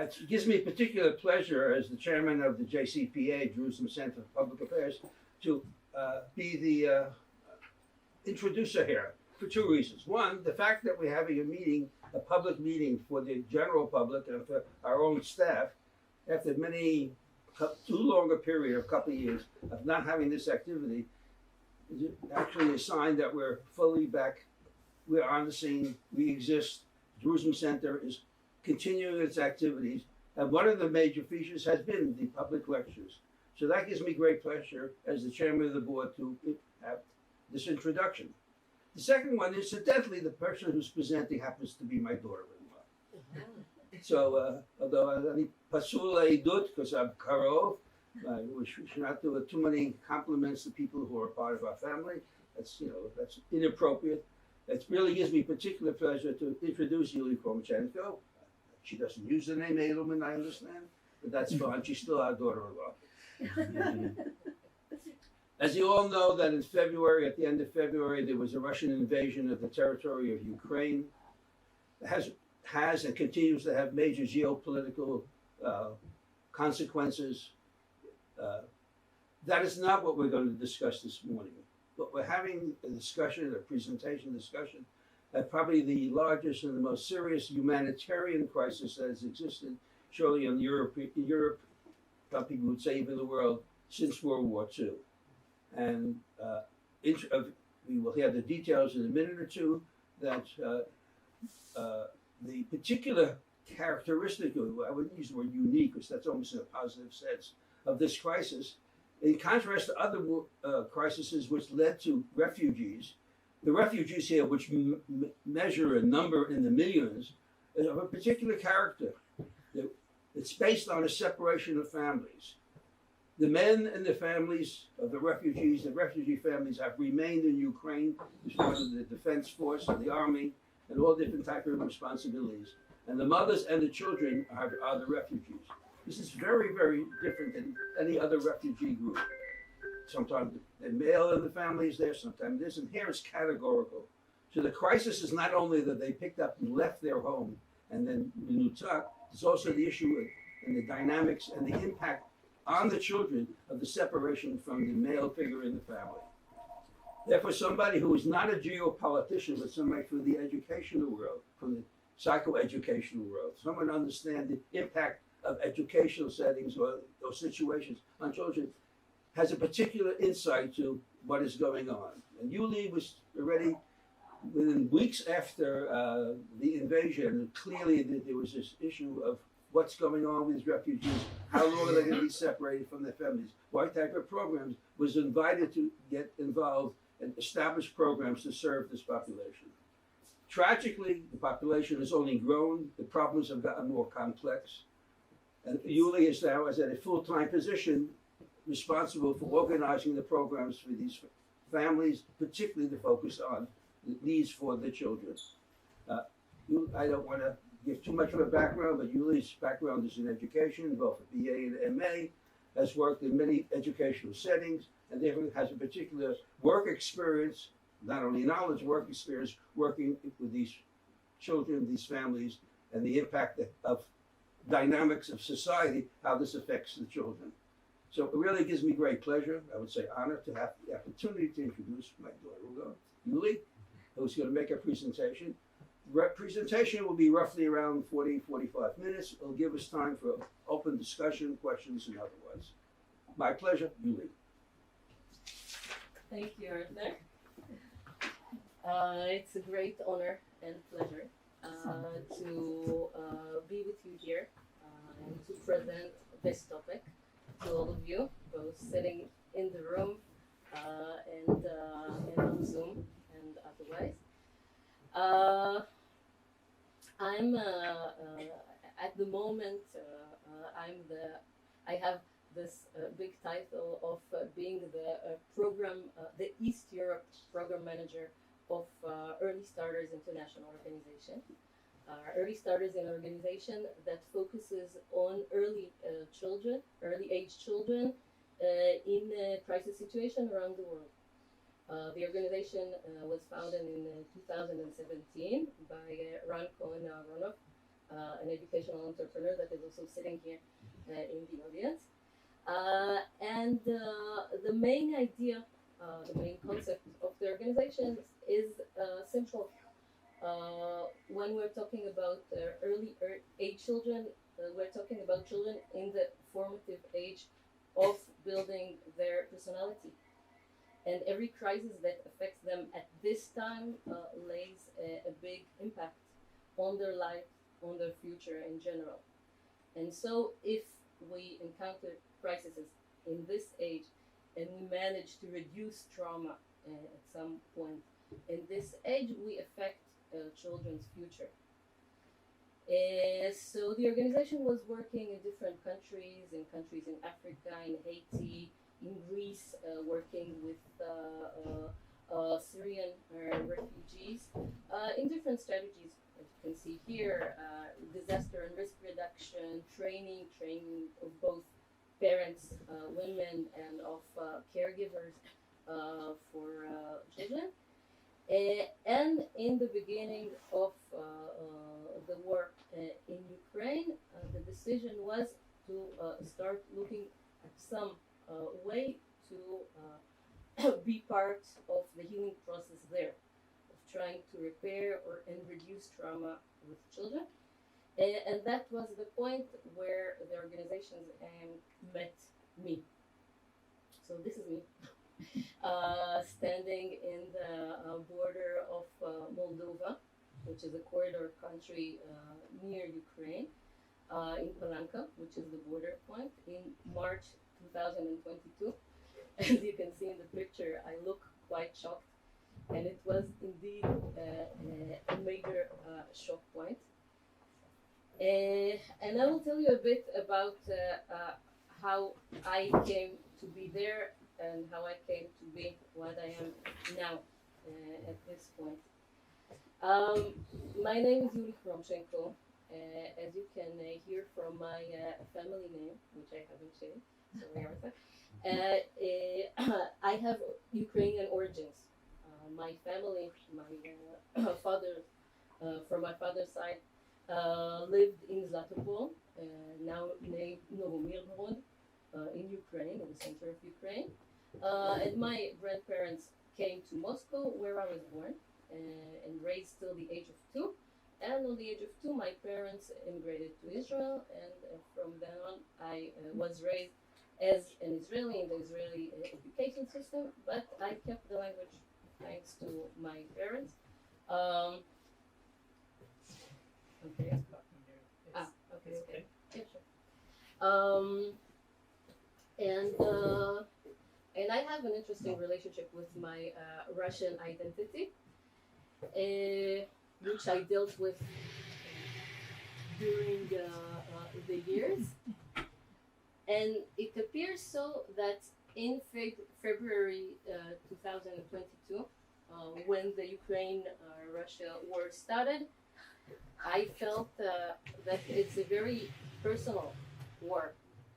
It gives me particular pleasure as the chairman of the JCPA, Jerusalem Center for Public Affairs, to be the introducer here for two reasons. One, the fact that we're having a meeting, a public meeting for the general public and for our own staff, after too long a period of a couple of years of not having this activity, is actually a sign that we're fully back. We're on the scene. We exist. Jerusalem Center is continuing its activities, and one of the major features has been the public lectures. So that gives me great pleasure as the chairman of the board to have this introduction. The second one, incidentally, the person who's presenting happens to be my daughter-in-law. So, although I pasul eidut because I'm karov, we should not do too many compliments to people who are part of our family. That's inappropriate. It really gives me particular pleasure to introduce Yulie Khromchenco. She doesn't use the name Edelman, I understand, but that's fine. She's still our daughter-in-law. As you all know, that in February, at the end of February, there was a Russian invasion of the territory of Ukraine. It has and continues to have major geopolitical consequences. That is not what we're going to discuss this morning. But we're having a discussion, a presentation discussion, at probably the largest and the most serious humanitarian crisis that has existed, surely in Europe, some people would say even the world, since World War II. And we will hear the details in a minute or two that the particular characteristic of, I wouldn't use the word unique, because that's almost in a positive sense, of this crisis, in contrast to other crises which led to refugees. The refugees here, which measure a number in the millions, is of a particular character. It's based on a separation of families. The men and the families of the refugee families have remained in Ukraine as part of the defense force and the army and all different types of responsibilities. And the mothers and the children are the refugees. This is very, very different than any other refugee group. Sometimes the male in the family is there, sometimes it isn't. Here it's categorical. So the crisis is not only that they picked up and left their home and then Minutak, it's also the issue and the dynamics and the impact on the children of the separation from the male figure in the family. Therefore, somebody who is not a geopolitician, but somebody from the educational world, from the psychoeducational world, someone who understands the impact of educational settings or those situations on children, has a particular insight to what is going on. And Yulie was already, within weeks after the invasion, clearly there was this issue of what's going on with these refugees, how long are they going to be separated from their families, what type of programs, was invited to get involved and establish programs to serve this population. Tragically, the population has only grown, the problems have gotten more complex, and Yulie is now as at a full-time position responsible for organizing the programs for these families, particularly to focus on the needs for the children. I don't want to give too much of a background, but Yulie's background is in education, both a BA and MA, has worked in many educational settings, and therefore has a particular work experience, not only knowledge, work experience, working with these children, these families, and the impact of dynamics of society, how this affects the children. So it really gives me great pleasure, I would say honor, to have the opportunity to introduce my daughter, Yulie, who's going to make a presentation. Presentation will be roughly around 40-45 minutes. It'll give us time for open discussion, questions, and otherwise. My pleasure, Yulie. Thank you, Arthur. It's a great honor and pleasure to be with you here and to present this topic to all of you, both sitting in the room and on Zoom and otherwise. I'm at the moment I have this big title of being the East Europe program manager of Early Starters International Organization. Early Starters is an organization that focuses on early age children in a crisis situation around the world. The organization was founded in 2017 by Ran Cohen Aharonov, an educational entrepreneur that is also sitting here in the audience. And the main idea, the main concept of the organization is simple. When we're talking about early age children, we're talking about children in the formative age of building their personality. And every crisis that affects them at this time lays a big impact on their life, on their future in general. And so if we encounter crises in this age and we manage to reduce trauma at some point in this age, we affect children's future. So the organization was working in different countries in Africa, in Haiti, in Greece, working with Syrian refugees in different strategies. As you can see here, disaster and risk reduction, training of both parents, women, and of caregivers for children. And in the beginning of the war in Ukraine, the decision was to start looking at some way to be part of the healing process there, of trying to repair and reduce trauma with children. And that was the point where the organization met me. So this is me. Standing in the border of Moldova, which is a corridor country near Ukraine, in Palanka, which is the border point, in March 2022. As you can see in the picture, I look quite shocked, and it was indeed a major shock point. And I will tell you a bit about how I came to be there and how I came to be what I am now at this point. My name is Yulie Khromchenco. As you can hear from my family name, which I haven't changed, I have Ukrainian origins. My family, my father, from my father's side, lived in Zlatopol, now named Novomirgorod, in Ukraine, in the center of Ukraine. And my grandparents came to Moscow, where I was born and raised till the age of 2. And on the age of 2, my parents immigrated to Israel, and from then on, I was raised as an Israeli in the Israeli education system, but I kept the language thanks to my parents. Okay. Okay. Yeah, sure. And I have an interesting relationship with my Russian identity, which I dealt with during the years. And it appears so that in February 2022, when the Ukraine-Russia war started, I felt that it's a very personal war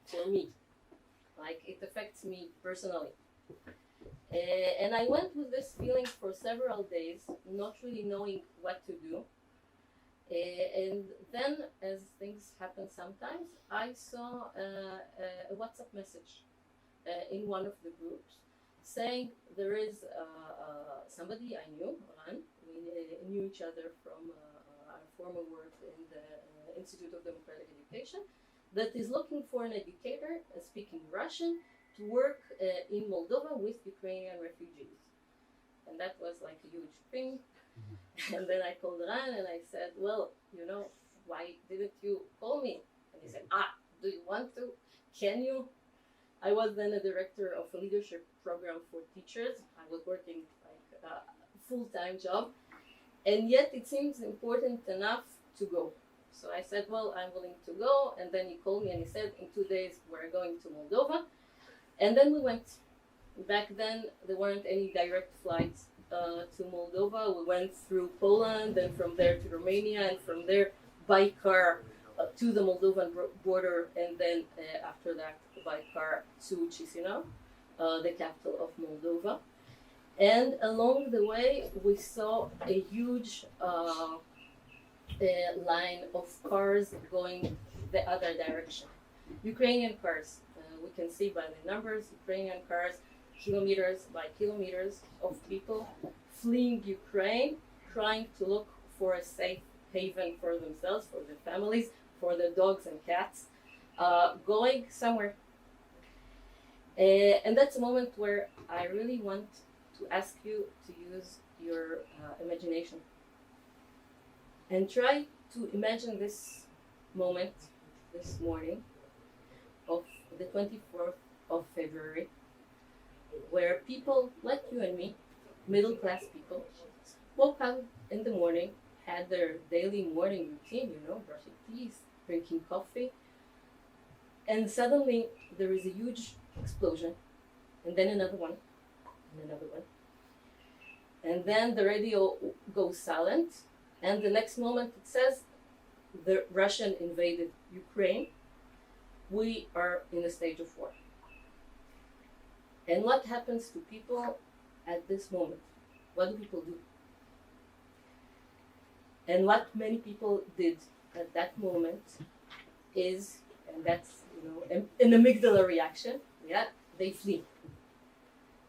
for me. Like, it affects me personally. And I went with this feeling for several days, not really knowing what to do. And then, as things happen sometimes, I saw a WhatsApp message in one of the groups saying there is somebody I knew, Ran, we knew each other from our former work in the Institute of Democratic Education, that is looking for an educator speaking Russian to work in Moldova with Ukrainian refugees. And that was like a huge thing. And then I called Ran and I said, well, why didn't you call me? And he said, do you want to? Can you? I was then a director of a leadership program for teachers. I was working like a full-time job. And yet it seems important enough to go. So I said, well, I'm willing to go. And then he called me and he said, in 2 days, we're going to Moldova. And then we went. Back then, there weren't any direct flights to Moldova. We went through Poland, and from there to Romania, and from there by car to the Moldovan border, and then after that by car to Chisinau, the capital of Moldova. And along the way, we saw a huge line of cars going the other direction. Ukrainian cars, we can see by the numbers, Ukrainian cars, kilometers by kilometers of people fleeing Ukraine, trying to look for a safe haven for themselves, for their families, for their dogs and cats, going somewhere. And that's a moment where I really want to ask you to use your imagination and try to imagine this moment, this morning of the 24th of February, where people like you and me, middle class people, woke up in the morning, had their daily morning routine, brushing teeth, drinking coffee, and suddenly there is a huge explosion, and then another one, and another one. And then the radio goes silent, and the next moment it says the Russian invaded Ukraine. We are in a stage of war. And what happens to people at this moment? What do people do? And what many people did at that moment is, and that's an amygdala reaction, they flee.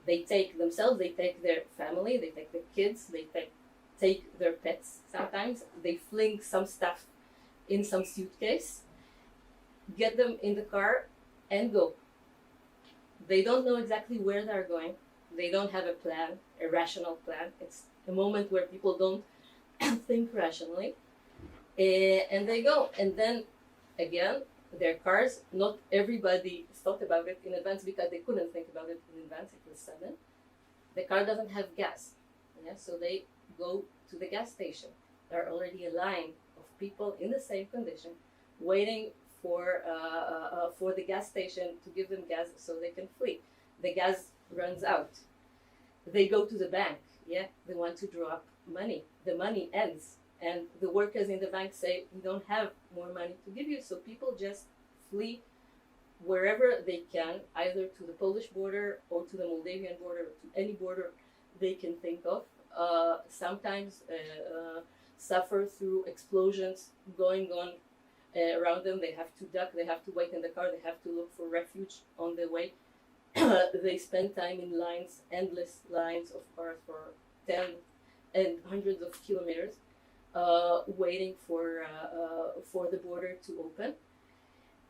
They take themselves, they take their family, they take their kids, they take their pets sometimes, they fling some stuff in some suitcase, get them in the car and go. They don't know exactly where they're going. They don't have a plan, a rational plan. It's a moment where people don't think rationally. And they go. And then again, their cars, not everybody thought about it in advance because they couldn't think about it in advance. It was sudden. The car doesn't have gas. So they go to the gas station. There are already a line of people in the same condition waiting for the gas station to give them gas so they can flee. The gas runs out. They go to the bank. They want to draw up money. The money ends. And the workers in the bank say, we don't have more money to give you. So people just flee wherever they can, either to the Polish border or to the Moldavian border, or to any border they can think of. Sometimes suffer through explosions going on around them. They have to duck, they have to wait in the car, they have to look for refuge on the way. They spend time in lines, endless lines of cars for 10 and hundreds of kilometers, waiting for the border to open.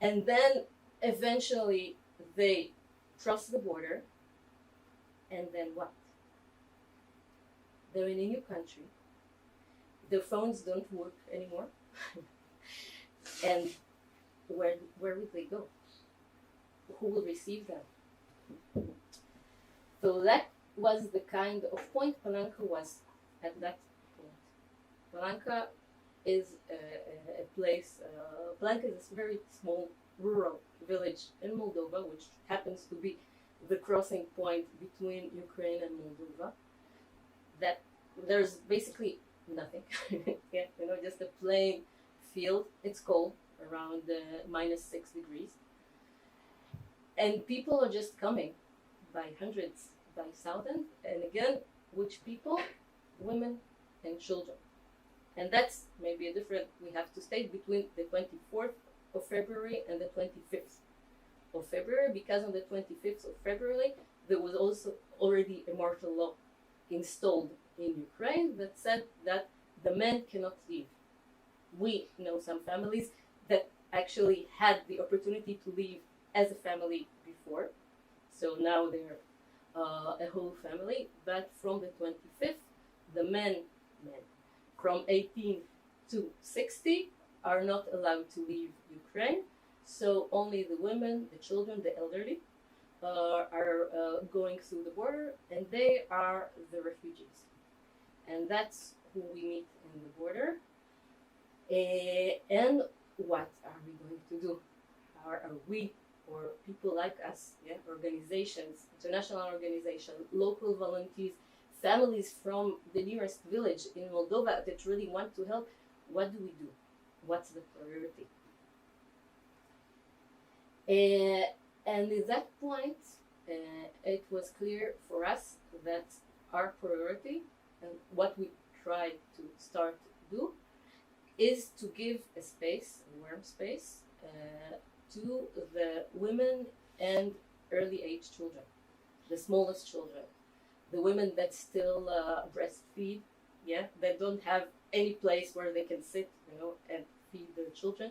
And then eventually they cross the border, and then what? They're in a new country. Their phones don't work anymore. And where would they go? Who will receive them? So that was the kind of point Palanca was at that point. Palanca is a place, Palanca is a very small rural village in Moldova, which happens to be the crossing point between Ukraine and Moldova. That there's basically nothing, just a plain field. It's cold, around -6 degrees, and people are just coming by hundreds, by thousands, and again, which people? Women and children. And that's maybe a different, we have to state, between the 24th of February and the 25th of February, because on the 25th of February there was also already a martial law installed in Ukraine that said that the men cannot leave. We know some families that actually had the opportunity to leave as a family before, so now they're a whole family. But from the 25th, the men from 18 to 60 are not allowed to leave Ukraine. So only the women, the children, the elderly are going through the border, and they are the refugees. And that's who we meet in the border. And what are we going to do? Are we, or people like us, organizations, international organizations, local volunteers, families from the nearest village in Moldova that really want to help, what do we do? What's the priority? And at that point, it was clear for us that our priority and what we tried to start to do is to give a space, a warm space, to the women and early age children, the smallest children, the women that still breastfeed, yeah, that don't have any place where they can sit, and feed their children.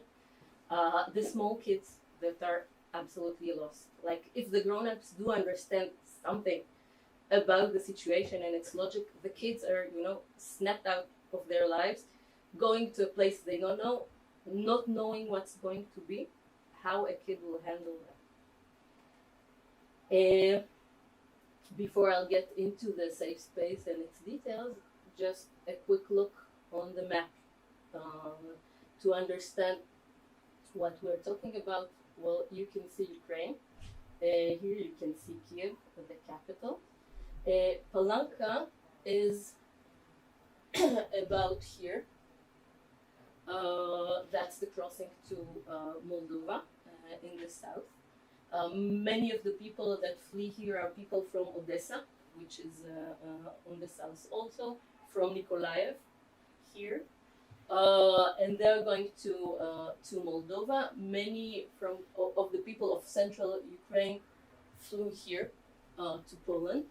The small kids that are absolutely lost. Like, if the grown-ups do understand something about the situation and its logic, the kids are, snapped out of their lives, going to a place they don't know, not knowing what's going to be, how a kid will handle that. Before I'll get into the safe space and its details, just a quick look on the map to understand what we're talking about. Well, you can see Ukraine. Here you can see Kiev, the capital. Palanka is about here. That's the crossing to Moldova in the south. Many of the people that flee here are people from Odessa, which is on the south also, from Nikolaev here. And they're going to Moldova. Many of the people of central Ukraine flew here to Poland,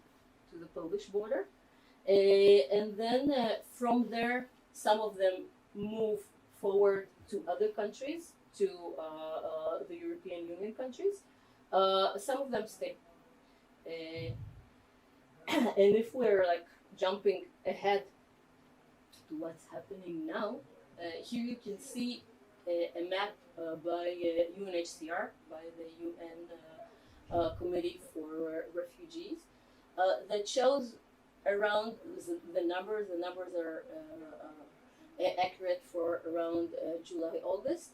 to the Polish border. And then from there, some of them move forward to other countries, to the European Union countries. Some of them stay. And if we're like jumping ahead to what's happening now, here you can see a map by UNHCR, by the UN Committee for Refugees, that shows around the numbers. The numbers are accurate for around July, August,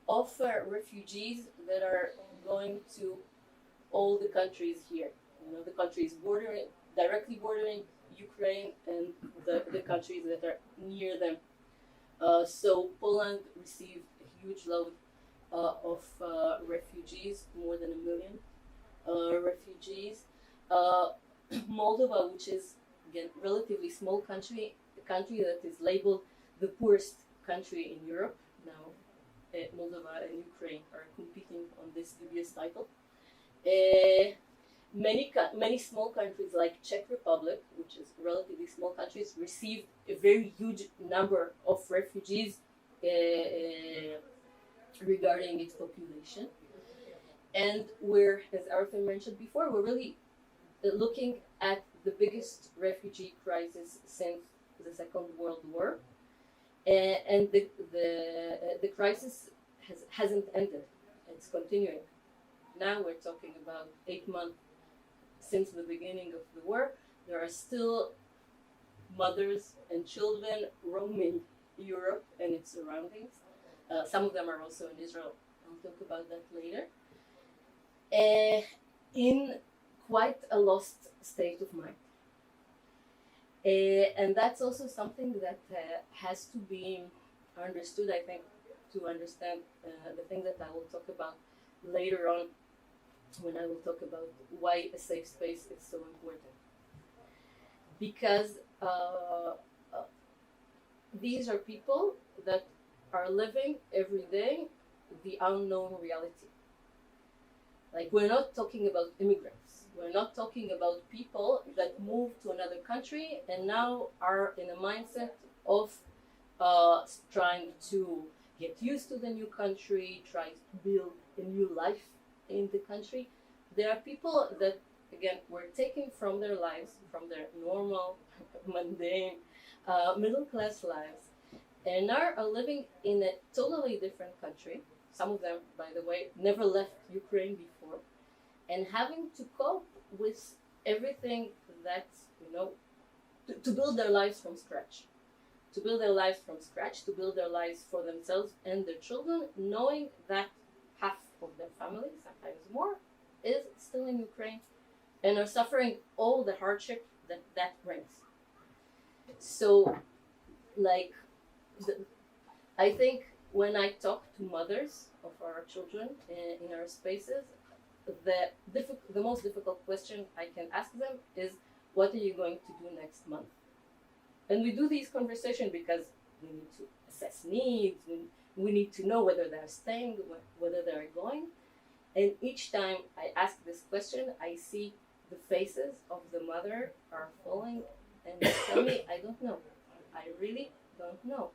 of refugees that are going to all the countries here. The countries directly bordering Ukraine and the countries that are near them. So Poland received a huge load of refugees, more than 1 million refugees. Moldova, which is again relatively small country, a country that is labeled the poorest country in Europe now. Moldova and Ukraine are competing on this dubious title. Many small countries like Czech Republic, which is relatively small countries, received a very huge number of refugees regarding its population. And we're, as Arthur mentioned before, we're really looking at the biggest refugee crisis since the Second World War. And the crisis hasn't ended. It's continuing. Now we're talking about 8 months since the beginning of the war. There are still mothers and children roaming Europe and its surroundings. Some of them are also in Israel. I'll talk about that later. In quite a lost state of mind. And that's also something that has to be understood, I think, to understand the thing that I will talk about later on when I will talk about why a safe space is so important. Because these are people that are living every day the unknown reality. Like, we're not talking about immigrants. We're not talking about people that move to another country and now are in a mindset of trying to get used to the new country, trying to build a new life in the country. There are people that, again, were taken from their lives, from their normal, mundane, middle-class lives, and now are living in a totally different country. Some of them, by the way, never left Ukraine before, and having to cope with everything that, to build their lives from scratch. To build their lives from scratch, to build their lives for themselves and their children, knowing that half of their family, sometimes more, is still in Ukraine and are suffering all the hardship that brings. So, I think when I talk to mothers of our children in our spaces, the most difficult question I can ask them is, what are you going to do next month? And we do these conversations because we need to assess needs. We need to know whether they're staying, whether they're going. And each time I ask this question, I see the faces of the mother are falling, and they tell me, I don't know. I really don't know.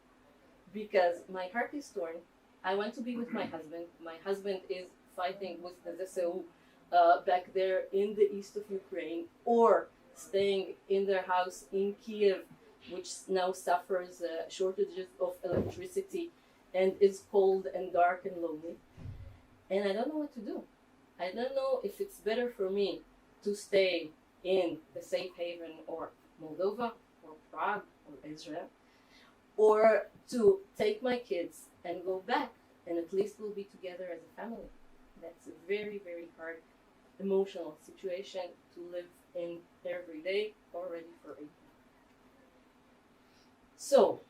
Because my heart is torn. I want to be with my husband. My husband is fighting with the ZSU back there in the east of Ukraine, or staying in their house in Kiev, which now suffers shortages of electricity and is cold and dark and lonely. And I don't know what to do. I don't know if it's better for me to stay in the safe haven or Moldova or Prague or Israel, or to take my kids and go back, and at least we'll be together as a family. That's a very, very hard emotional situation to live in every day, already for 8 months. So,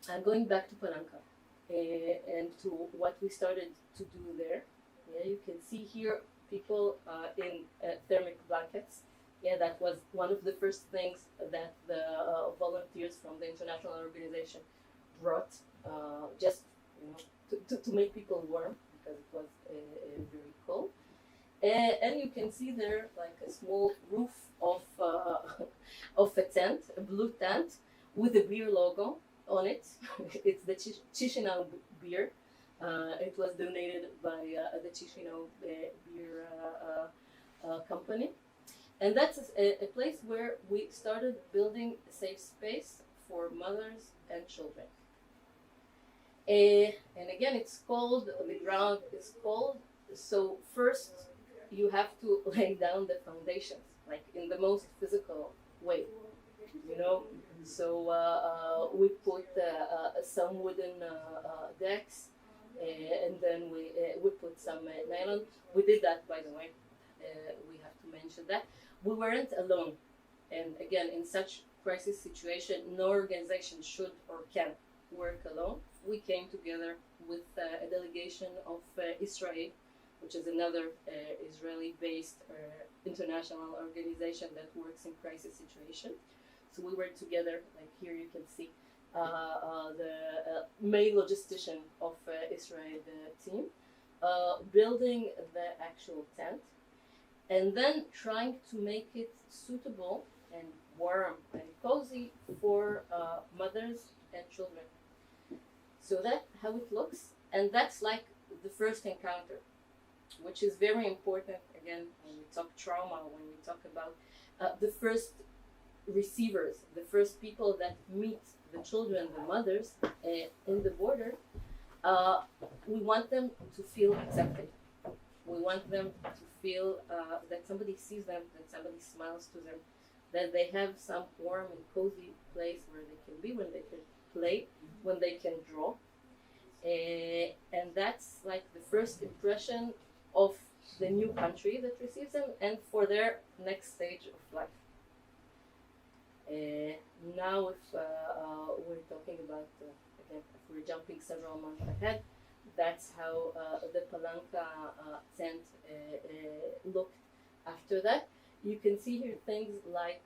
I'm going back to Palanca and to what we started to do there. Yeah, you can see here people in thermic blankets. Yeah, that was one of the first things that the volunteers from the international organization brought, just to make people warm, because it was very cold. And you can see there like a small roof of a tent, a blue tent with a beer logo on it. It's the Chisinau beer. It was donated by the Chisinau beer company. And that's a place where we started building a safe space for mothers and children. And again, it's cold, the ground is cold. So first you have to lay down the foundations, like in the most physical way, So we put some wooden decks, and then we put some nylon. We did that, by the way. We have to mention that. We weren't alone. And again, in such crisis situation, no organization should or can work alone. We came together with a delegation of Israel, which is another Israeli-based international organization that works in crisis situations. So we were together, like here you can see the main logistician of Israel team, building the actual tent, and then trying to make it suitable and warm and cozy for mothers and children. So that's how it looks, and that's like the first encounter, which is very important, again, when we talk trauma, when we talk about the first receivers, the first people that meet the children, the mothers in the border. We want them to feel accepted. We want them to feel that somebody sees them, that somebody smiles to them, that they have some warm and cozy place where they can be, when they can play, when they can draw. And that's like the first impression of the new country that receives them and for their next stage of life. Now if we're talking about, again, if we're jumping several months ahead, that's how the Palanca tent looked after that. You can see here things like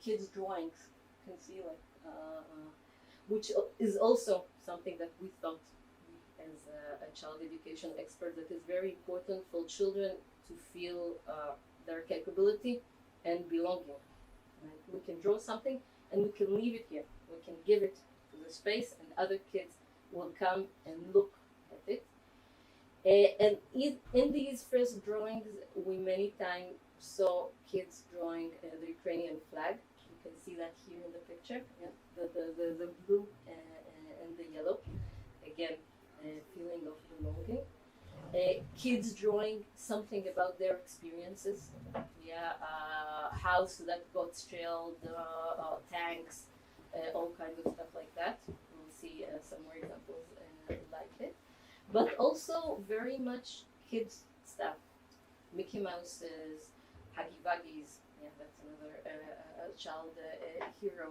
kids' drawings. You can see which is also something that we thought as a child education expert that is very important for children to feel their capability and belonging. Right? We can draw something and we can leave it here. We can give it to the space and other kids will come and look at it. And in these first drawings, we many times saw kids drawing the Ukrainian flag. You can see that here in the picture, yeah? the blue and the yellow. Again, feeling of belonging. Kids drawing something about their experiences. Yeah, house that got shelled, tanks, all kinds of stuff like that. We'll see some more examples like it. But also very much kids stuff. Mickey Mouse's, Huggy Wuggies, yeah, that's another child hero.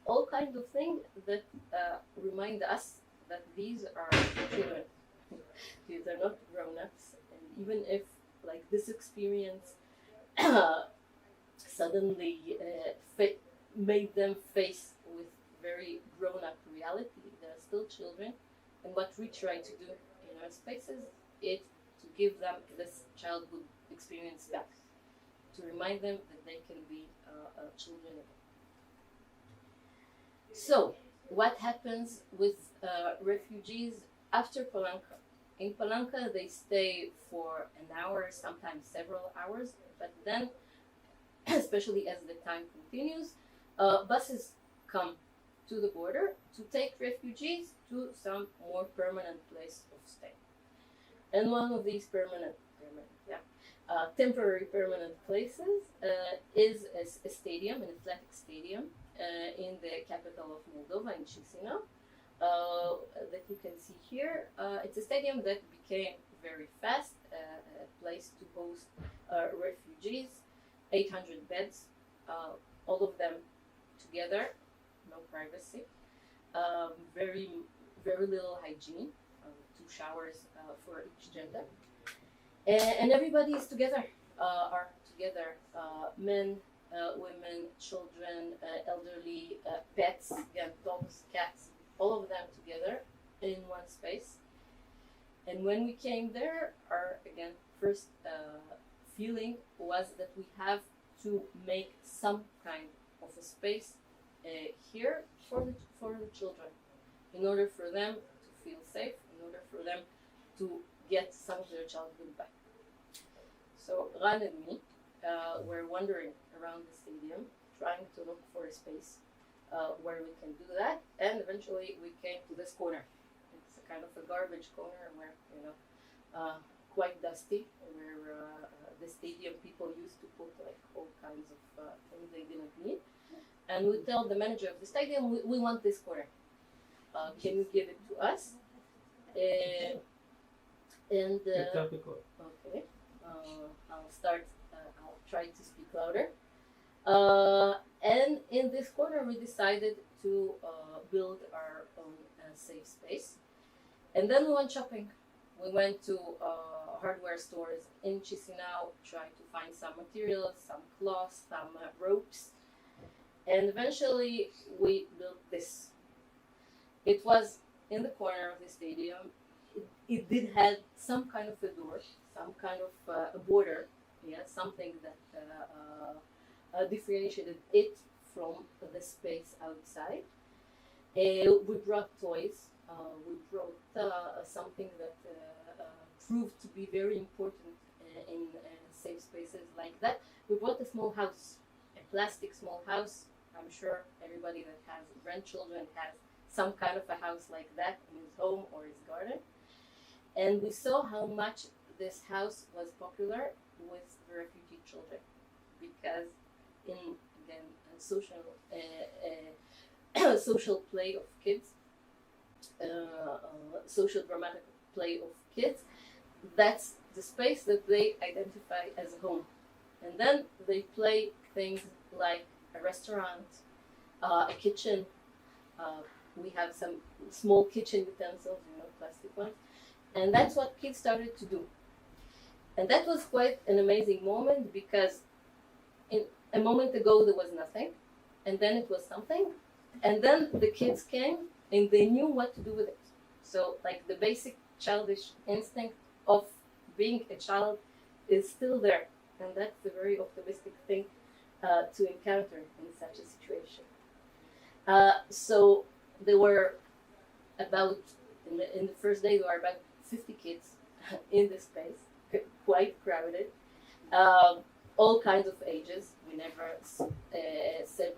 All kinds of things that remind us that these are children. These are not grown-ups. And even if like this experience suddenly made them face with very grown-up reality. They're still children, and what we try to do in our spaces is to give them this childhood experience back, to remind them that they can be children again. So, what happens with refugees after Palanca? In Palanca, they stay for an hour, sometimes several hours, but then, especially as the time continues, buses come to the border to take refugees to some more permanent place of stay. And one of these temporary permanent places is a stadium, an athletic stadium in the capital of Moldova, in Chisinau, that you can see here. It's a stadium that became very fast a place to host refugees, 800 beds, all of them together, no privacy, very little hygiene, 2 showers for each gender, and everybody is together, are together, men, women, children, elderly, pets, again, dogs, cats, all of them together in one space. And when we came there, our again first feeling was that we have to make some kind of a space here for the children, in order for them to feel safe, in order for them to get some of their childhood back. So Ran and me were wandering around the stadium, trying to look for a space where we can do that, and eventually we came to this corner. It's a kind of a garbage corner where, quite dusty, where the stadium people used to put like all kinds of things they didn't need. And we tell the manager of the stadium, we want this corner. Can you give it to us? Okay. I'll try to speak louder. And in this corner, we decided to build our own safe space. And then we went shopping. We went to hardware stores in Chisinau, tried to find some materials, some cloths, some ropes. And eventually we built this. It was in the corner of the stadium. It did have some kind of a door, some kind of a border, something that differentiated it from the space outside. We brought toys. We brought something that proved to be very important in safe spaces like that. We brought a small house, a plastic small house. I'm sure everybody that has grandchildren has some kind of a house like that in his home or his garden. And we saw how much this house was popular with the refugee children, because in again social play of kids, social dramatic play of kids, that's the space that they identify as a home. And then they play things like a restaurant, a kitchen. We have some small kitchen utensils, plastic ones. And that's what kids started to do. And that was quite an amazing moment, because a moment ago there was nothing, and then it was something, and then the kids came and they knew what to do with it. So like the basic childish instinct of being a child is still there, and that's a very optimistic thing to encounter in such a situation. So there were about, in the first day, there were about 50 kids in this space, quite crowded, all kinds of ages. We never said,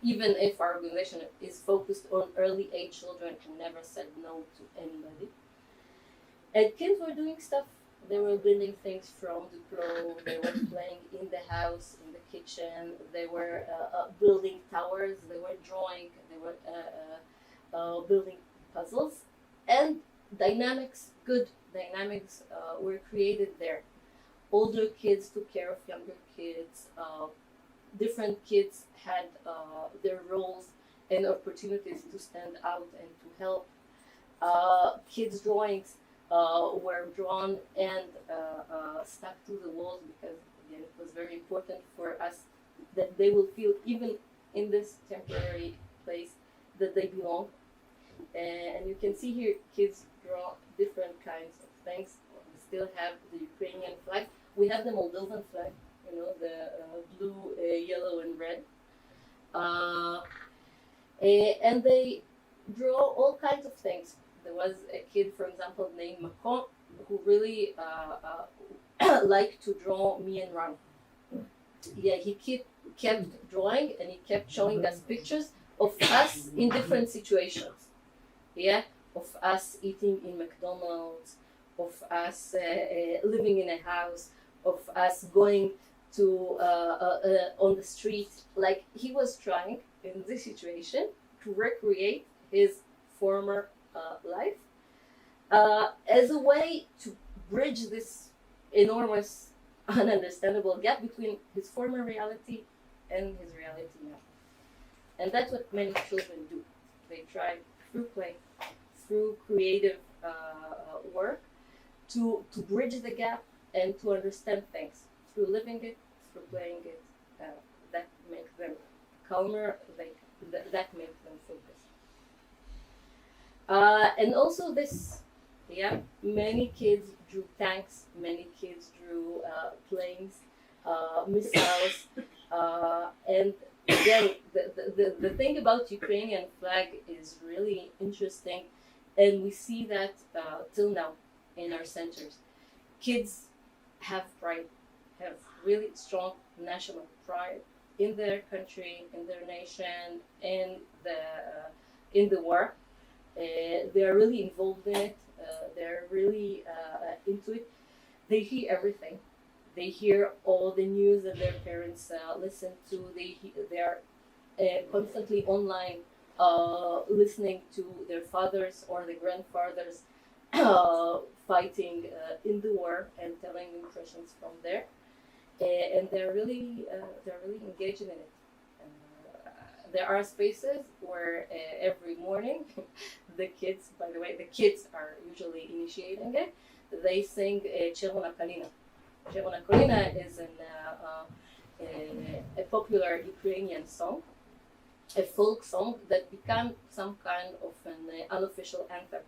even if our organization is focused on early age children, we never said no to anybody. And kids were doing stuff. They were building things from Duplo, they were playing in the house, in the kitchen, they were building towers, they were drawing, they were building puzzles, and good dynamics were created there. Older kids took care of younger kids, different kids had their roles and opportunities to stand out and to help. Kids' drawings were drawn and stuck to the walls, because again it was very important for us that they will feel, even in this temporary place, that they belong. And you can see here kids draw different kinds of things. We still have the Ukrainian flag. We have the Moldovan flag, the blue, yellow, and red. And they draw all kinds of things. There was a kid, for example, named Macron, who really liked to draw me and Ron. Yeah, he kept drawing, and he kept showing us pictures of us in different situations. Yeah, of us eating in McDonald's, of us living in a house, of us going to on the street. Like, he was trying in this situation to recreate his former life as a way to bridge this enormous, ununderstandable gap between his former reality and his reality now. And that's what many children do. They try through play, through creative work, to bridge the gap and to understand things through living it, through playing it. That makes them calmer. That makes them focus. And also this, many kids drew tanks. Many kids drew planes, missiles, and again, the thing about Ukrainian flag is really interesting, and we see that till now in our centers. Kids have pride, have really strong national pride in their country, in their nation, in the war. They are really involved in it. They're really into it. They hear everything. They hear all the news that their parents listen to. They are constantly online, listening to their fathers or their grandfathers fighting in the war and telling impressions from there. And they're really engaged in it. There are spaces where every morning the kids, by the way, the kids are usually initiating it. They sing Czerwona Kalina. Czerwona Kalina is a popular Ukrainian song, a folk song that became some kind of an unofficial anthem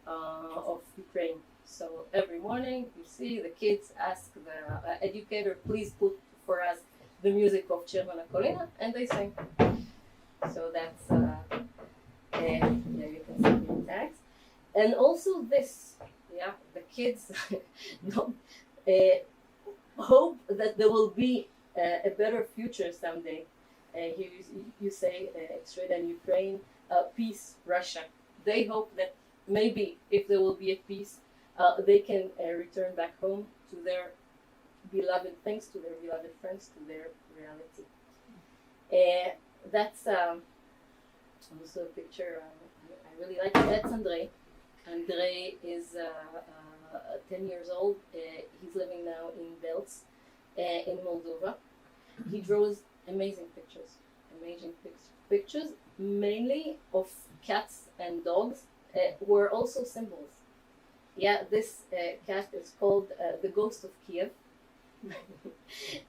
of Ukraine. So every morning you see the kids ask the educator, please put for us the music of Czerwona Kalina, and they sing. So that's you can see the text. And also this, the kids don't, hope that there will be a better future someday. Here you say straight in Ukraine, peace, Russia. They hope that maybe if there will be a peace, they can return back home to their beloved things, to their beloved friends, to their reality. That's also a picture I really like. That's Andrei. Andrei is 10 years old. He's living now in Belz, in Moldova. He draws amazing pictures, mainly of cats and dogs, who are also symbols. Yeah, this cat is called the Ghost of Kiev.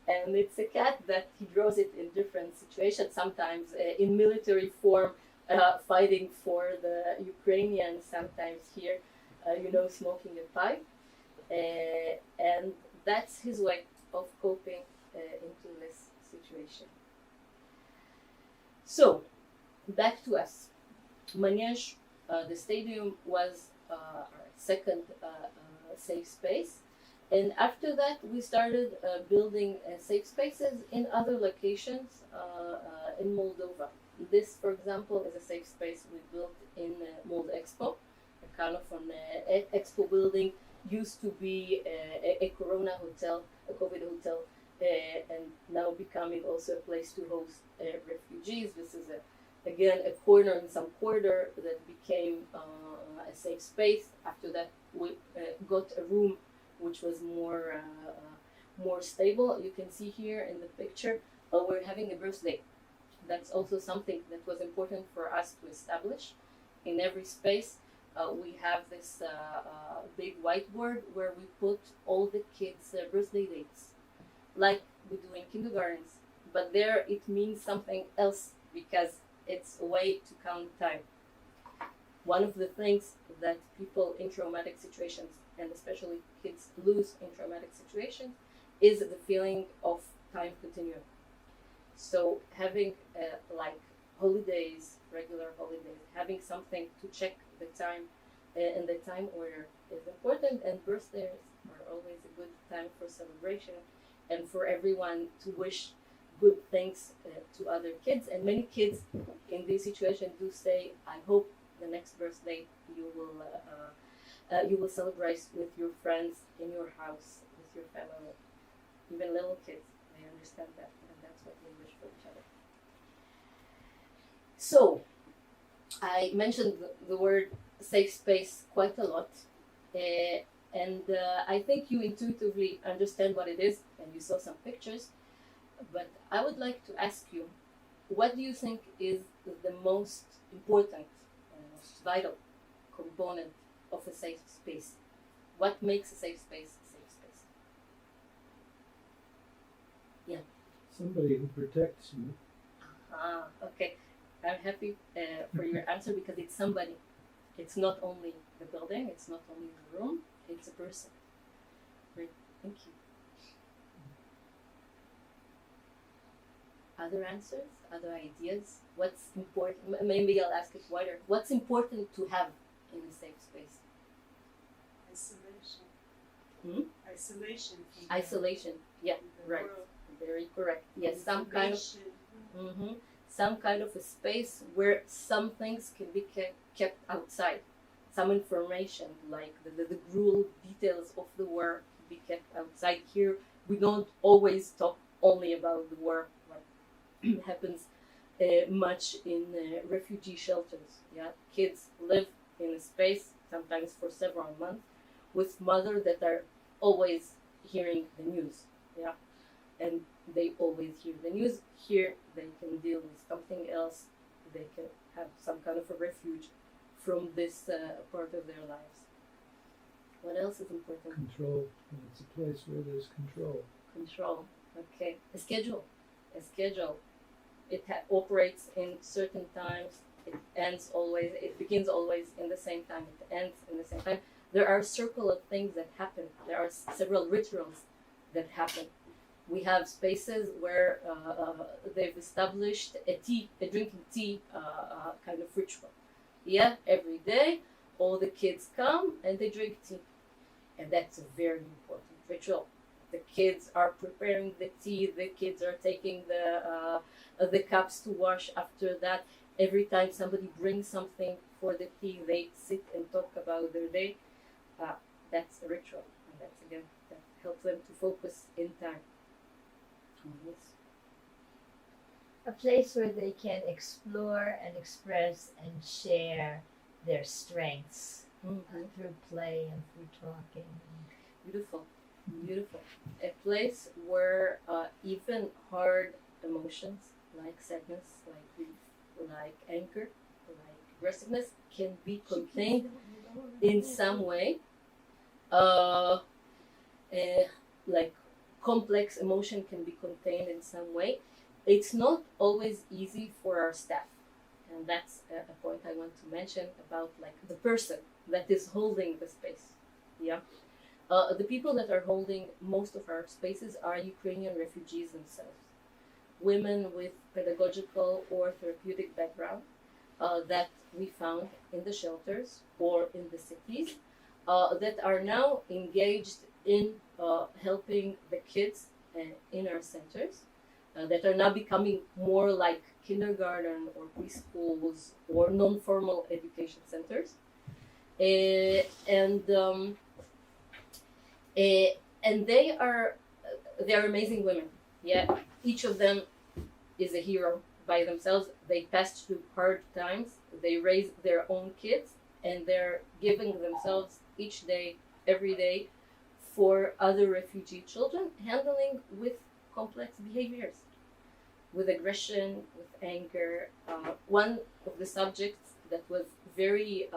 And it's a cat that he draws it in different situations, sometimes in military form, fighting for the Ukrainians, sometimes here, smoking a pipe. And that's his way of coping into this situation. So, back to us. Manege, the stadium, was our second safe space. And after that, we started building safe spaces in other locations in Moldova. This, for example, is a safe space we built in Mold Expo, a kind of an expo building. Used to be a Corona hotel, a COVID hotel, and now becoming also a place to host refugees. This is again a corner in some corridor that became a safe space. After that, we got a room which was more stable. You can see here in the picture, we're having a birthday. That's also something that was important for us to establish. In every space, we have this big whiteboard where we put all the kids' birthday dates, like we do in kindergartens. But there it means something else, because it's a way to count time. One of the things that people in traumatic situations, and especially kids lose in traumatic situations, is the feeling of time continuum. So having like holidays, regular holidays, having something to check the time in the time order is important, and birthdays are always a good time for celebration and for everyone to wish good things to other kids. And many kids in this situation do say, I hope the next birthday you will celebrate with your friends in your house, with your family. Even little kids, they understand that, and that's what we wish for each other. So, I mentioned the word safe space quite a lot, and I think you intuitively understand what it is, and you saw some pictures, but I would like to ask you, what do you think is the most important and most vital component of a safe space? What makes a safe space a safe space? Yeah. Somebody who protects you. Okay. I'm happy for your answer, because it's somebody. It's not only the building, it's not only the room, it's a person. Great, thank you. Other answers, other ideas? What's important? Maybe I'll ask it wider. What's important to have in a safe space? Isolation. Hmm? Isolation. Isolation. Yeah, right. World. Very correct. Yes, some kind of Information. some kind of a space where some things can be kept outside. Some information, like the gruel details of the war, can be kept outside. Here, we don't always talk only about the war, what happens much in refugee shelters. Yeah, kids live in a space, sometimes for several months, with mothers that are always hearing the news. Yeah, and they always hear the news. Here, they can deal with something else. They can have some kind of a refuge from this part of their lives. What else is important? Control. And it's a place where there's control. Control. Okay. A schedule. A schedule. It operates in certain times. It ends always. It begins always in the same time. It ends in the same time. There are a circle of things that happen. There are several rituals that happen. We have spaces where they've established a drinking tea kind of ritual. Yeah, every day, all the kids come and they drink tea. And that's a very important ritual. The kids are preparing the tea, the kids are taking the cups to wash after that. Every time somebody brings something for the tea, they sit and talk about their day. That's a ritual. And that's, again, that helps them to focus in time. Yes. A place where they can explore and express and share their strengths through play and through talking. Beautiful, beautiful. A place where even hard emotions like sadness, like grief, like anger, like aggressiveness can be contained in some way. Like complex emotion can be contained in some way. It's not always easy for our staff, and that's a point I want to mention about like the person that is holding the space. Yeah, the people that are holding most of our spaces are Ukrainian refugees themselves, women with pedagogical or therapeutic background that we found in the shelters or in the cities that are now engaged in helping the kids in our centers that are now becoming more like kindergarten or preschools or non-formal education centers, and they are amazing women. Yeah, each of them is a hero by themselves. They passed through hard times. They raise their own kids, and they're giving themselves each day, every day, for other refugee children, handling with complex behaviors, with aggression, with anger. One of the subjects that was very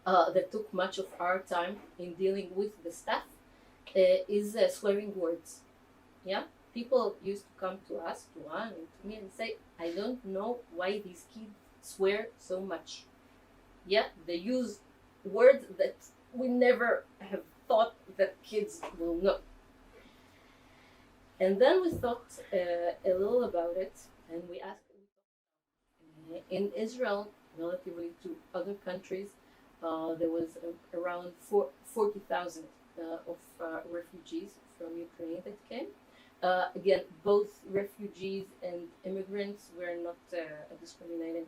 that took much of our time in dealing with the staff is swearing words. Yeah, people used to come to us, to Anne and to me, and say, I don't know why these kids swear so much. Yeah, they use words that we never have thought that kids will know. And then we thought a little about it, and we asked, in Israel, relatively to other countries, there was around 40,000 of refugees from Ukraine that came. Again, both refugees and immigrants were not discriminating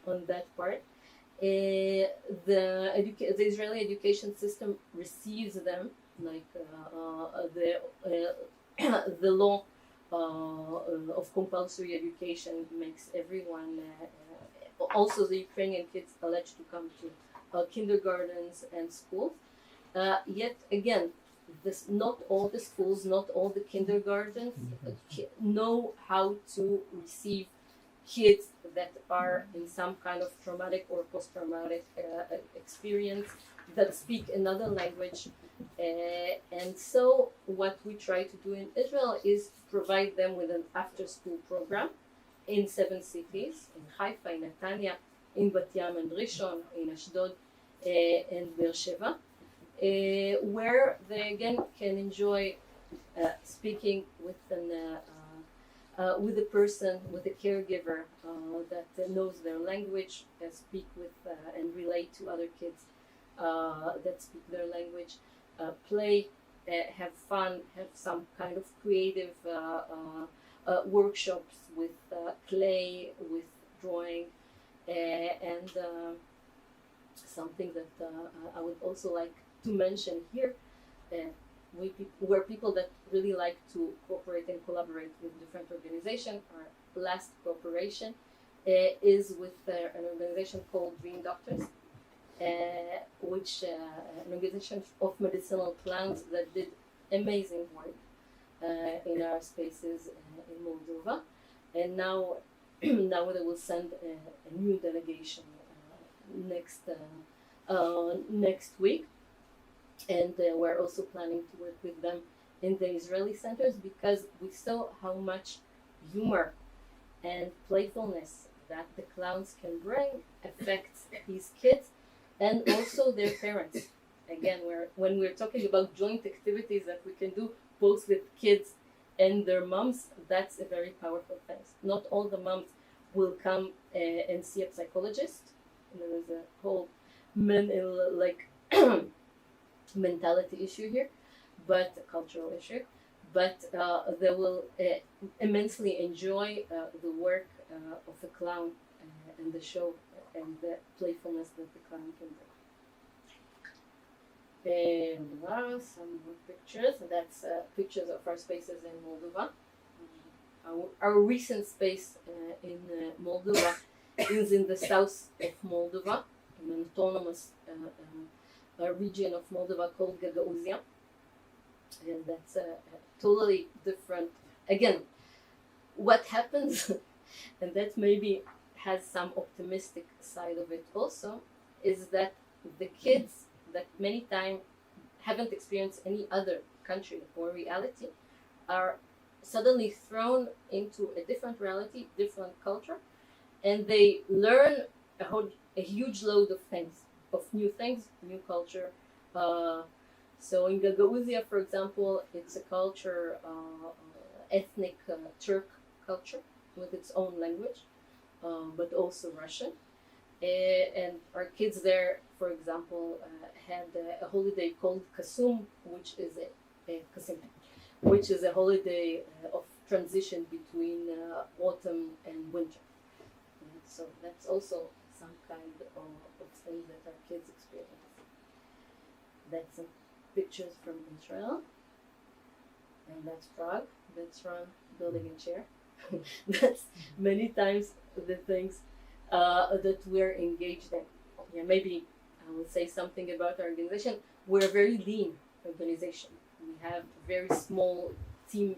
on that part. The Israeli education system receives them, like the law of compulsory education makes everyone, also the Ukrainian kids, alleged to come to kindergartens and schools. Yet again, not all the schools, not all the kindergartens know how to receive kids that are in some kind of traumatic or post-traumatic experience, that speak another language. And so what we try to do in Israel is provide them with an after-school program in 7 cities, in Haifa, in Netanya, in Bat Yam and Rishon, in Ashdod, and Beersheba, where they again can enjoy speaking with a person, with a caregiver that knows their language, speak with and relate to other kids that speak their language, play, have fun, have some kind of creative workshops with clay, with drawing, and something that I would also like to mention here, where people that really like to cooperate and collaborate with different organizations. Our last cooperation is with an organization called Dream Doctors, which an organization of medicinal plants that did amazing work in our spaces in Moldova, and now they will send a new delegation next week, and we're also planning to work with them in the Israeli centers, because we saw how much humor and playfulness that the clowns can bring affects these kids and also their parents. Again, when we're talking about joint activities that we can do both with kids and their moms, that's a very powerful thing. Not all the moms will come and see a psychologist. And there is a whole mentality issue here, but a cultural issue. But they will immensely enjoy the work of the clown and the show and the playfulness that the clown can bring. And some more pictures. That's pictures of our spaces in Moldova. Our recent space in Moldova is in the south of Moldova, in an autonomous region of Moldova called Gagauzia. And that's totally different. Again, what happens, and that maybe has some optimistic side of it also, is that the kids that many times haven't experienced any other country or reality are suddenly thrown into a different reality, different culture, and they learn a huge load of things, of new things, new culture. So in Gagauzia, for example, it's a culture, ethnic Turk culture with its own language, but also Russian. And our kids there, for example, had a holiday called Kasum, which is a holiday of transition between autumn and winter. And so that's also some kind of thing that our kids experience. That's some pictures from Israel, and that's Prague. That's Ron building a chair. That's many times the things that we're engaged in. Yeah, maybe I will say something about our organization. We're a very lean organization. We have a very small team,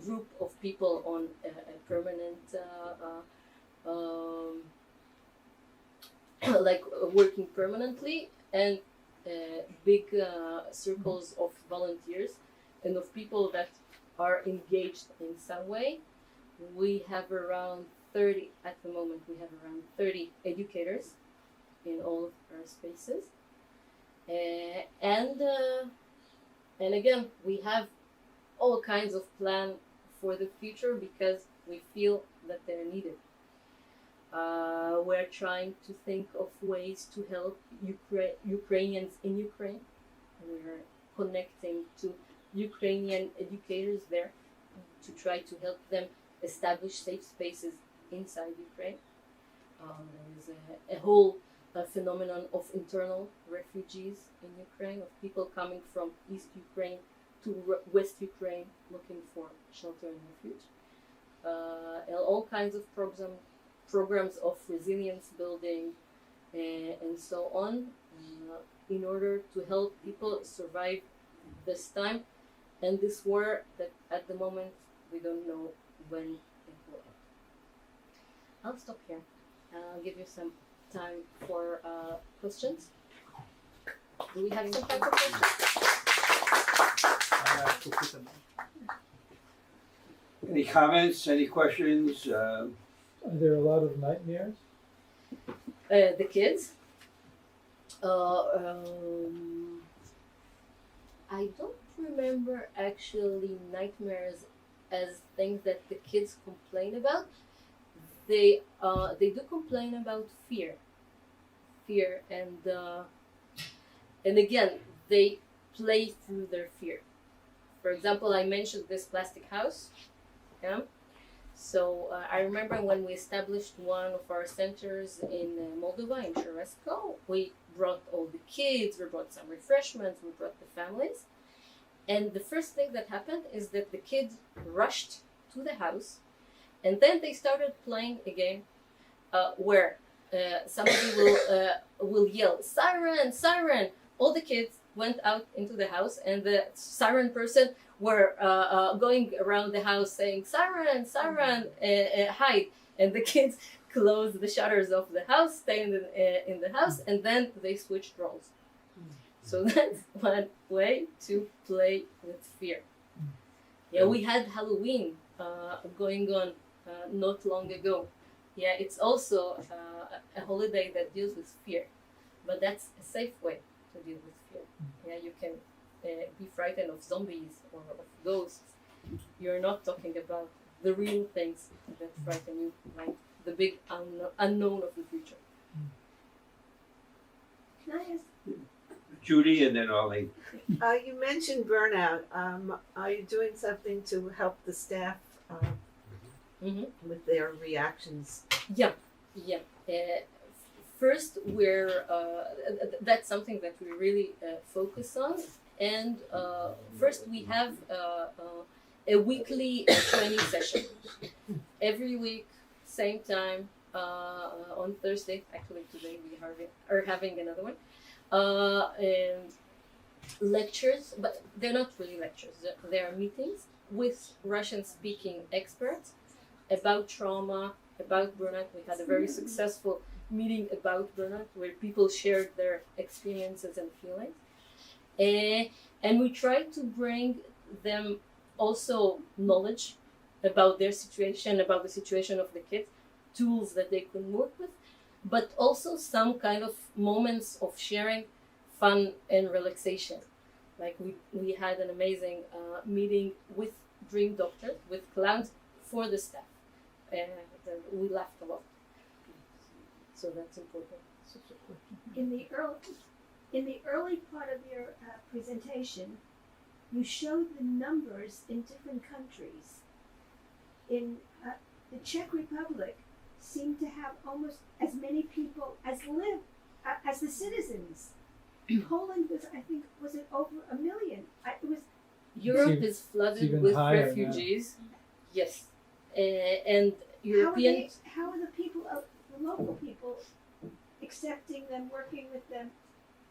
group of people on a permanent, working permanently, and big circles of volunteers and of people that are engaged in some way. We have around 30, at the moment, we have around 30 educators in all of our spaces. And again, we have all kinds of plan for the future because we feel that they're needed. We're trying to think of ways to help Ukrainians in Ukraine. We're connecting to Ukrainian educators there to try to help them establish safe spaces inside Ukraine. There is a whole phenomenon of internal refugees in Ukraine, of people coming from East Ukraine to West Ukraine looking for shelter and refuge. All kinds of programs of resilience building and so on, in order to help people survive this time and this war that at the moment we don't know when it will end. I'll stop here. I'll give you some time for questions. Do we have some time for questions? Any comments? Any questions? Are there a lot of nightmares? The kids. I don't remember actually nightmares as things that the kids complain about. They do complain about fear, and again they play through their fear. For example, I mentioned this plastic house. Yeah. So I remember when we established one of our centers in Moldova, in Czech, we brought all the kids, we brought some refreshments, we brought the families. And the first thing that happened is that the kids rushed to the house, and then they started playing a game where somebody will yell, "Siren, siren!" All the kids went out into the house, and the siren person were going around the house saying, "Siren, siren, hide!" And the kids closed the shutters of the house, stayed in the house, and then they switched roles. So that's one way to play with fear. Yeah, we had Halloween going on not long ago. Yeah, it's also a holiday that deals with fear, but that's a safe way to deal with fear. Yeah, you can be frightened of zombies or of ghosts. You're not talking about the real things that frighten you, like the big unknown of the future. Can I ask? Judy and then Arlene. You mentioned burnout. Are you doing something to help the staff with their reactions? Yeah. First, that's something that we really focus on. And first, we have a weekly training session. Every week, same time, on Thursday. Actually, today we are having another one. And lectures, but they're not really lectures. They are meetings with Russian-speaking experts about trauma, about burnout. We had a very successful meeting about burnout where people shared their experiences and feelings. And we try to bring them also knowledge about their situation, about the situation of the kids, tools that they can work with, but also some kind of moments of sharing fun and relaxation. Like we had an amazing meeting with Dream Doctor, with clowns for the staff. And we laughed a lot. So that's important. In the early part of your presentation, you showed the numbers in different countries. In the Czech Republic, seemed to have almost as many people as live as the citizens. Poland was, I think, was it over 1 million? Europe is flooded with refugees. Now. Yes, and European. How are the people, the local people, accepting them, working with them?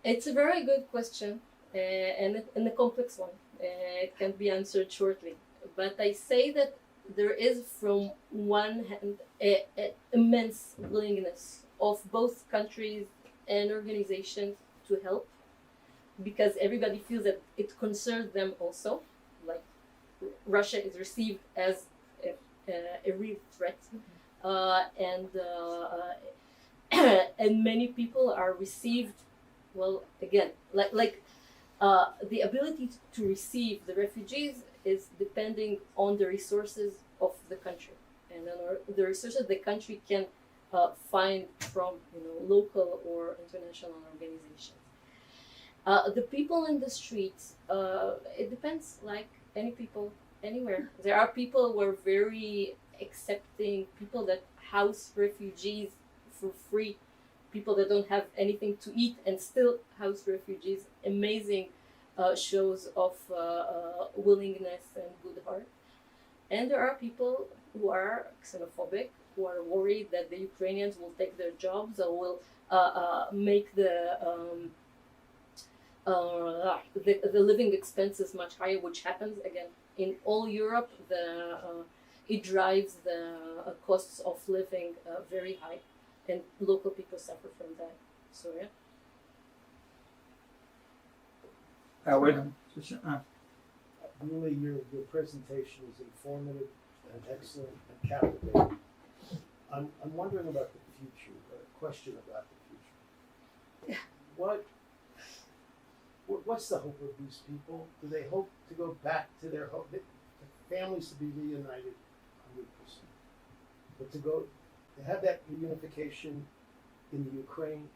It's a very good question and a complex one. It can be answered shortly, but I say that there is, from one hand, an immense willingness of both countries and organizations to help, because everybody feels that it concerns them also. Like, Russia is received as a real threat, and and many people are received. Well, again, the ability to receive the refugees is depending on the resources of the country, and then the resources the country can find from local or international organizations. The people in the streets, it depends, like any people anywhere. There are people who are very accepting, people that house refugees for free, people that don't have anything to eat and still house refugees. Amazing shows of willingness and good heart. And there are people who are xenophobic, who are worried that the Ukrainians will take their jobs or will make the living expenses much higher, which happens again in all Europe. It drives the costs of living very high, and local people suffer from that. So yeah. Howard? Really, your presentation is informative and excellent and captivating. I'm wondering about the future, a question about the future. What's the hope of these people? Do they hope to go back to their home? The families to be reunited 100%. But to have that reunification in the Ukraine,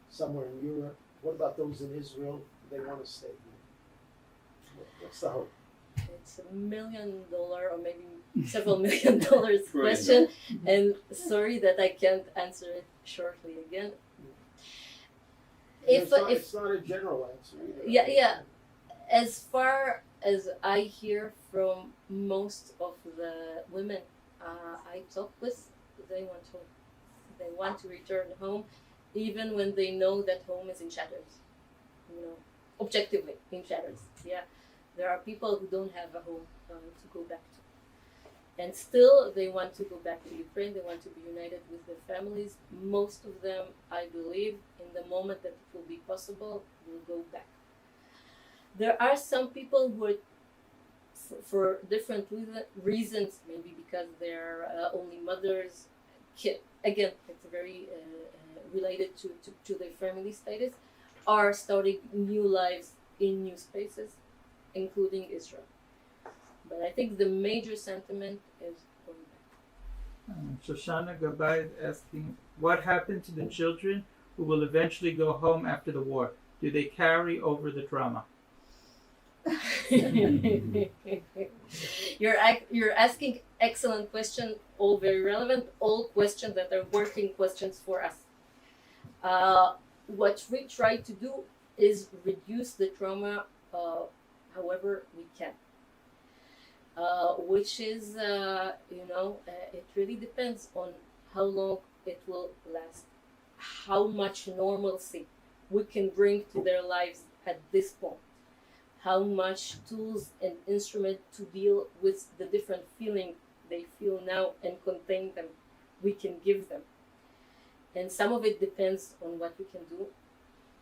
somewhere in Europe, what about those in Israel? Do they want to stay here? What's the hope? It's $1 million or maybe several $1 million question, and sorry that I can't answer it shortly again. It's not a general answer either. Yeah. As far as I hear from most of the women I talk with, they want home. They want to return home, even when they know that home is in shatters. Objectively in shatters. Yeah, there are people who don't have a home to go back to, and still they want to go back to Ukraine. They want to be united with their families. Most of them, I believe, in the moment that it will be possible, will go back. There are some people who are, for different reasons, maybe because they're only mothers. Again, it's very related to their family status, are starting new lives in new spaces, including Israel. But I think the major sentiment is going back. Shoshana Gabay is asking, what happened to the children who will eventually go home after the war? Do they carry over the trauma? You're asking excellent question, all very relevant, all questions that are working questions for us. What we try to do is reduce the trauma however we can, which is it really depends on how long it will last, how much normalcy we can bring to their lives at this point, how much tools and instruments to deal with the different feeling they feel now and contain them we can give them. And some of it depends on what we can do,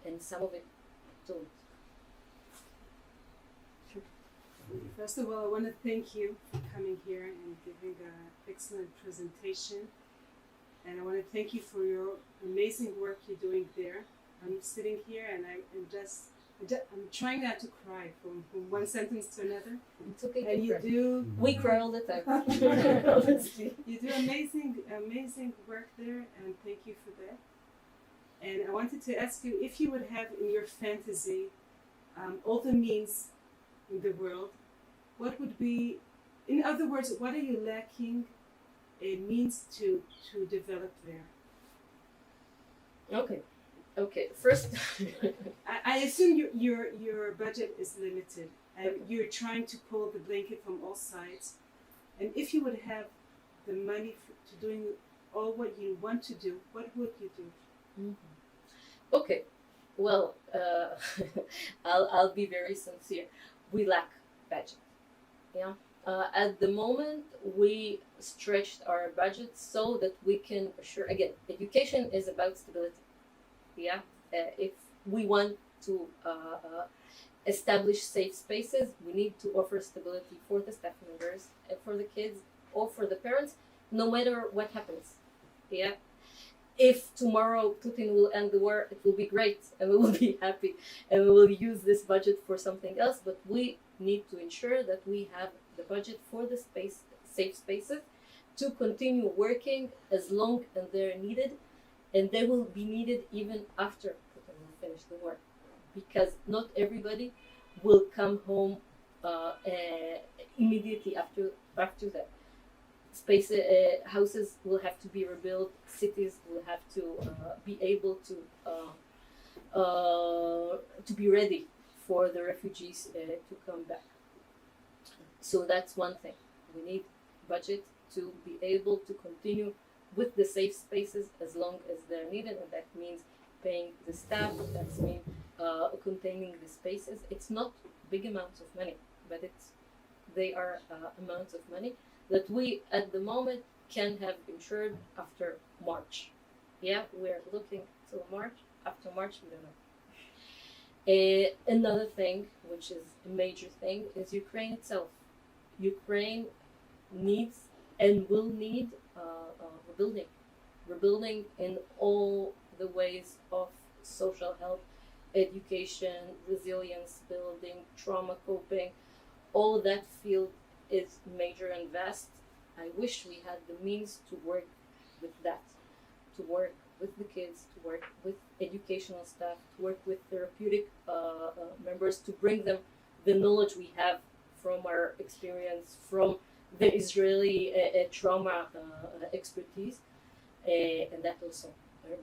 and some of it don't. First of all, I want to thank you for coming here and giving an excellent presentation. And I want to thank you for your amazing work you're doing there. I'm sitting here and I'm trying not to cry from one sentence to another. It's okay. And you do. We cry all the time. You do amazing work there, and thank you for that. And I wanted to ask you if you would have in your fantasy all the means in the world, what would be, in other words, what are you lacking a means to develop there? Okay. First, I assume your budget is limited, and you're trying to pull the blanket from all sides. And if you would have the money to doing all what you want to do, what would you do? Mm-hmm. Okay. Well, I'll be very sincere. We lack budget. Yeah. At the moment, we stretched our budget so that we can assure. Again, education is about stability. Yeah. If we want to establish safe spaces. We need to offer stability for the staff members and for the kids or for the parents, no matter what happens. Yeah. If tomorrow Putin will end the war, it will be great and we will be happy and we will use this budget for something else. But we need to ensure that we have the budget for the safe spaces to continue working as long as they're needed, and they will be needed even after Putin will finish the war, because not everybody will come home immediately after that. Houses will have to be rebuilt. Cities will have to be able to be ready for the refugees to come back. So that's one thing. We need budget to be able to continue with the safe spaces as long as they're needed, and that means paying the staff. That means containing the spaces. It's not big amounts of money, but they are amounts of money that we at the moment can have insured after March. Yeah, we're looking till March. After March, we don't know. Another thing, which is a major thing, is Ukraine itself. Ukraine needs and will need rebuilding in all the ways of social health, education, resilience building, trauma coping. All that field is major and vast. I wish we had the means to work with that, to work with the kids, to work with educational staff, to work with therapeutic members, to bring them the knowledge we have from our experience, from the Israeli trauma expertise, and that also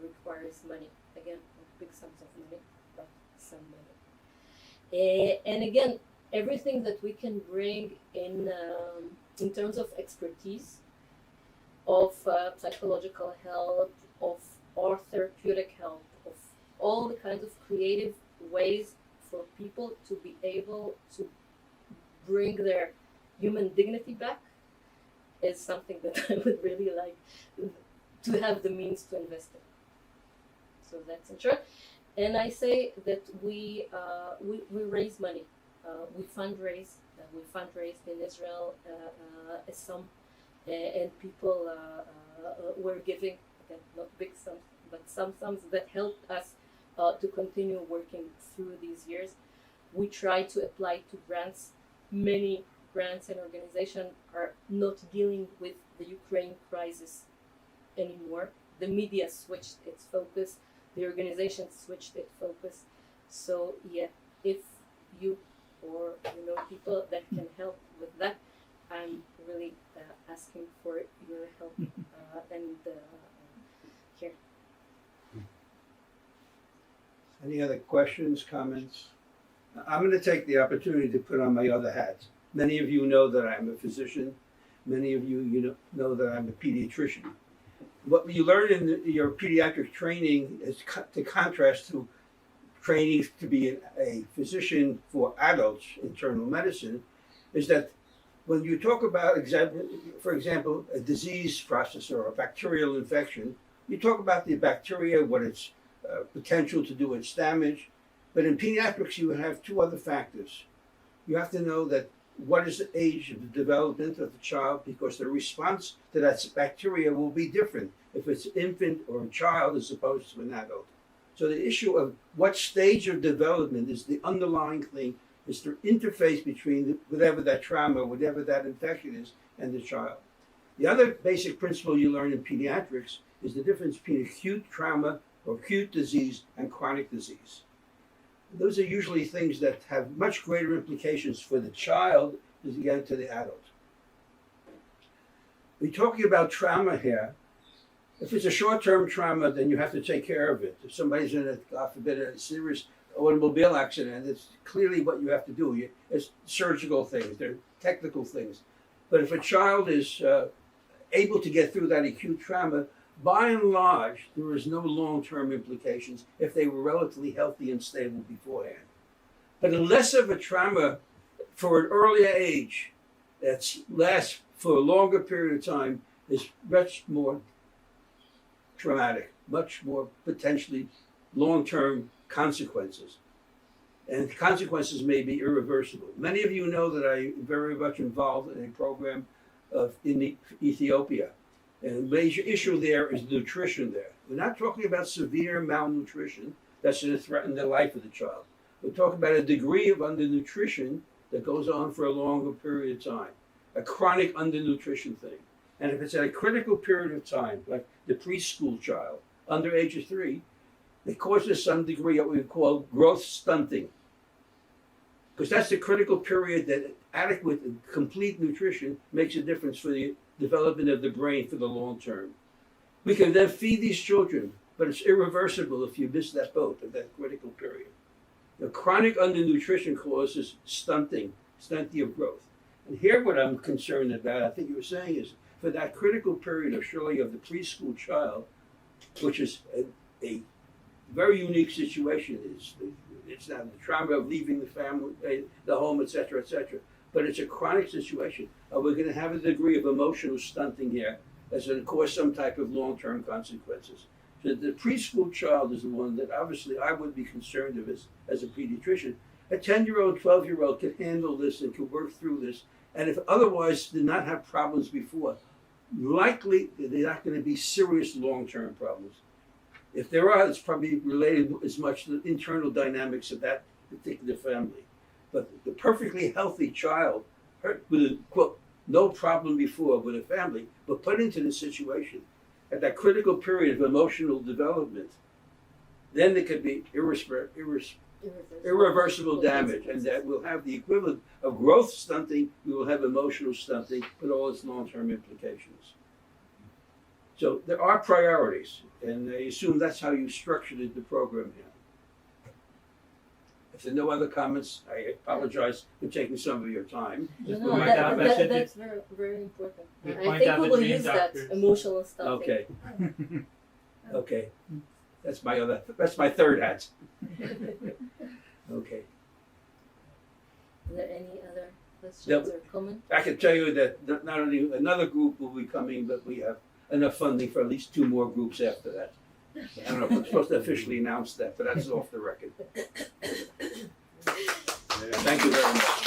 requires money. Again, not big sums of money, but some money. And again, everything that we can bring in terms of expertise, of psychological help, of or therapeutic help, of all the kinds of creative ways for people to be able to bring their human dignity back, is something that I would really like to have the means to invest in. So that's in short. And I say that we raise money. We fundraise. We fundraised in Israel and people were giving, again, not big sums, but some sums that helped us to continue working through these years. We try to apply to grants. Many grants and organizations are not dealing with the Ukraine crisis anymore. The media switched its focus. The organization switched its focus. So yeah, if you or people that can help with that, I'm really asking for your help and here. Any other questions, comments? I'm going to take the opportunity to put on my other hat. Many of you know that I'm a physician. Many of you know that I'm a pediatrician. What you learn in your pediatric training is to contrast to training to be a physician for adults, internal medicine, is that when you talk about, for example, a disease process or a bacterial infection, you talk about the bacteria, what its potential to do its damage. But in pediatrics, you have two other factors. You have to know that what is the age of the development of the child, because the response to that bacteria will be different if it's an infant or a child as opposed to an adult. So the issue of what stage of development is the underlying thing, is the interface between whatever that trauma, whatever that infection is, and the child. The other basic principle you learn in pediatrics is the difference between acute trauma or acute disease and chronic disease. Those are usually things that have much greater implications for the child as you get to the adult. We're talking about trauma here. If it's a short-term trauma, then you have to take care of it. If somebody's in God forbid, a serious automobile accident, it's clearly what you have to do. It's surgical things, they're technical things. But if a child is able to get through that acute trauma, by and large, there is no long-term implications if they were relatively healthy and stable beforehand. But unless of a trauma for an earlier age that lasts for a longer period of time is much more traumatic, much more potentially long-term consequences. and consequences may be irreversible. Many of you know that I'm very much involved in a program in Ethiopia. And the major issue there is nutrition there. We're not talking about severe malnutrition that's going to threaten the life of the child. We're talking about a degree of undernutrition that goes on for a longer period of time, a chronic undernutrition thing. And if it's at a critical period of time, like the preschool child, under age of 3, it causes some degree of what we call growth stunting. Because that's the critical period that adequate and complete nutrition makes a difference for the development of the brain for the long term. We can then feed these children, but it's irreversible if you miss that boat at that critical period. The chronic undernutrition causes stunting of growth. And here what I'm concerned about, I think you were saying, is for that critical period of surely of the preschool child, which is a very unique situation. It's not the trauma of leaving the family, the home, etc., etc. But it's a chronic situation. Are we going to have a degree of emotional stunting here that's going to cause some type of long-term consequences? So the preschool child is the one that obviously I would be concerned of as a pediatrician. A 10-year-old, 12-year-old can handle this and can work through this. And if otherwise did not have problems before, likely they're not going to be serious long-term problems. If there are, it's probably related as much to the internal dynamics of that particular family. But the perfectly healthy child, with quote, no problem before with a family, but put into this situation at that critical period of emotional development, then there could be irreversible damage, and that will have the equivalent of growth stunting. We will have emotional stunting with all its long-term implications. So there are priorities, and I assume that's how you structured the program here. If there are no other comments, I apologize for taking some of your time. Just No, point out that that's very, very important. You I point think out we the will dream use that doctors. emotional stuff. Okay. Okay. That's my third hat. Okay. Is there any other questions Yep. or comments? I can tell you that not only another group will be coming, but we have enough funding for at least 2 more groups after that. I don't know if I'm supposed to officially announce that, but that's off the record. Thank you very much.